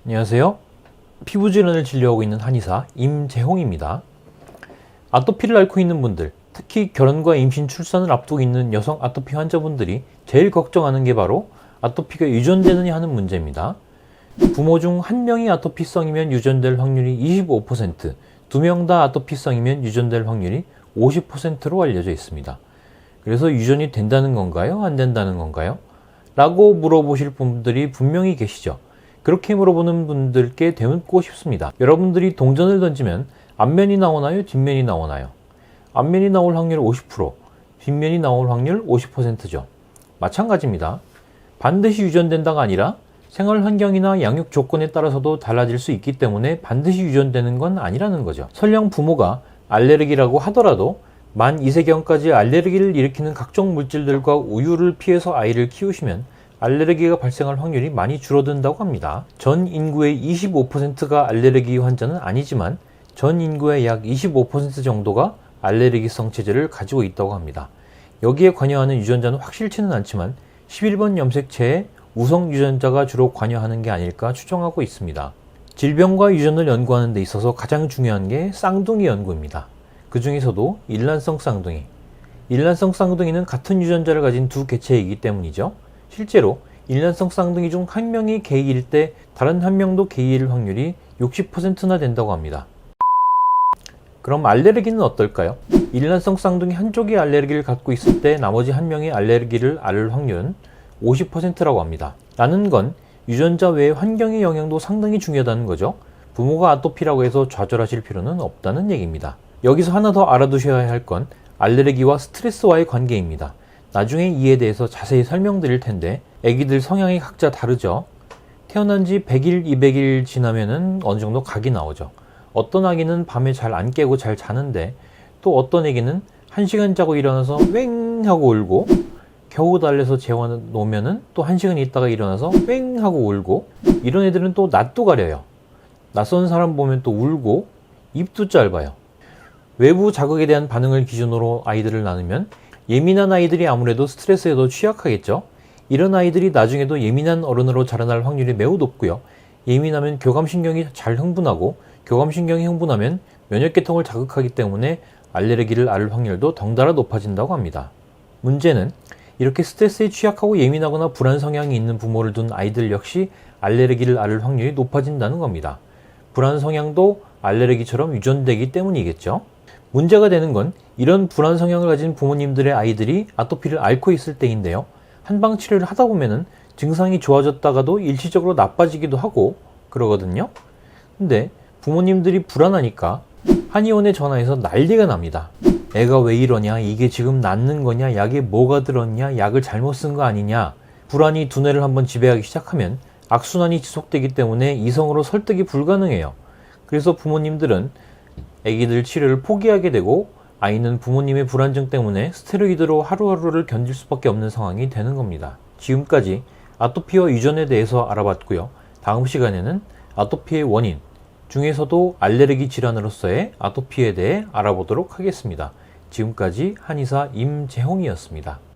안녕하세요. 피부 질환을 진료하고 있는 한의사 임재홍입니다. 아토피를 앓고 있는 분들, 특히 결혼과 임신, 출산을 앞두고 있는 여성 아토피 환자분들이 제일 걱정하는 게 바로 아토피가 유전되느냐 하는 문제입니다. 부모 중 한 명이 아토피성이면 유전될 확률이 25%, 두 명 다 아토피성이면 유전될 확률이 50%로 알려져 있습니다. 그래서 유전이 된다는 건가요? 안 된다는 건가요? 라고 물어보실 분들이 분명히 계시죠. 그렇게 물어보는 분들께 되묻고 싶습니다. 여러분들이 동전을 던지면 앞면이 나오나요? 뒷면이 나오나요? 앞면이 나올 확률 50%, 뒷면이 나올 확률 50%죠. 마찬가지입니다. 반드시 유전된다가 아니라 생활 환경이나 양육 조건에 따라서도 달라질 수 있기 때문에 반드시 유전되는 건 아니라는 거죠. 설령 부모가 알레르기라고 하더라도 만 2세경까지 알레르기를 일으키는 각종 물질들과 우유를 피해서 아이를 키우시면 알레르기가 발생할 확률이 많이 줄어든다고 합니다. 전 인구의 25%가 알레르기 환자는 아니지만 전 인구의 약 25% 정도가 알레르기성 체질을 가지고 있다고 합니다. 여기에 관여하는 유전자는 확실치는 않지만 11번 염색체에 우성 유전자가 주로 관여하는 게 아닐까 추정하고 있습니다. 질병과 유전을 연구하는 데 있어서 가장 중요한 게 쌍둥이 연구입니다. 그 중에서도 일란성 쌍둥이. 일란성 쌍둥이는 같은 유전자를 가진 두 개체이기 때문이죠. 실제로 일란성 쌍둥이 중 한 명이 게이일 때 다른 한 명도 게이일 확률이 60%나 된다고 합니다. 그럼 알레르기는 어떨까요? 일란성 쌍둥이 한쪽이 알레르기를 갖고 있을 때 나머지 한 명이 알레르기를 앓을 확률은 50%라고 합니다. 라는 건 유전자 외의 환경의 영향도 상당히 중요하다는 거죠. 부모가 아토피라고 해서 좌절하실 필요는 없다는 얘기입니다. 여기서 하나 더 알아두셔야 할 건 알레르기와 스트레스와의 관계입니다. 나중에 이에 대해서 자세히 설명드릴 텐데 아기들 성향이 각자 다르죠. 태어난 지 100일, 200일 지나면은 어느 정도 각이 나오죠. 어떤 아기는 밤에 잘 안 깨고 잘 자는데 또 어떤 아기는 1시간 자고 일어나서 웽 하고 울고 겨우 달래서 재워 놓으면은 또 1시간 있다가 일어나서 웽 하고 울고 이런 애들은 또 낯도 가려요. 낯선 사람 보면 또 울고 입도 짧아요. 외부 자극에 대한 반응을 기준으로 아이들을 나누면 예민한 아이들이 아무래도 스트레스에 더 취약하겠죠. 이런 아이들이 나중에도 예민한 어른으로 자라날 확률이 매우 높고요. 예민하면 교감신경이 잘 흥분하고 교감신경이 흥분하면 면역계통을 자극하기 때문에 알레르기를 앓을 확률도 덩달아 높아진다고 합니다. 문제는 이렇게 스트레스에 취약하고 예민하거나 불안 성향이 있는 부모를 둔 아이들 역시 알레르기를 앓을 확률이 높아진다는 겁니다. 불안 성향도 알레르기처럼 유전되기 때문이겠죠. 문제가 되는 건 이런 불안 성향을 가진 부모님들의 아이들이 아토피를 앓고 있을 때인데요. 한방 치료를 하다 보면은 증상이 좋아졌다가도 일시적으로 나빠지기도 하고 그러거든요. 근데 부모님들이 불안하니까 한의원에 전화해서 난리가 납니다. 애가 왜 이러냐, 이게 지금 낫는 거냐, 약에 뭐가 들었냐, 약을 잘못 쓴 거 아니냐. 불안이 두뇌를 한번 지배하기 시작하면 악순환이 지속되기 때문에 이성으로 설득이 불가능해요. 그래서 부모님들은 아기들 치료를 포기하게 되고 아이는 부모님의 불안증 때문에 스테로이드로 하루하루를 견딜 수밖에 없는 상황이 되는 겁니다. 지금까지 아토피와 유전에 대해서 알아봤고요. 다음 시간에는 아토피의 원인 중에서도 알레르기 질환으로서의 아토피에 대해 알아보도록 하겠습니다. 지금까지 한의사 임재홍이었습니다.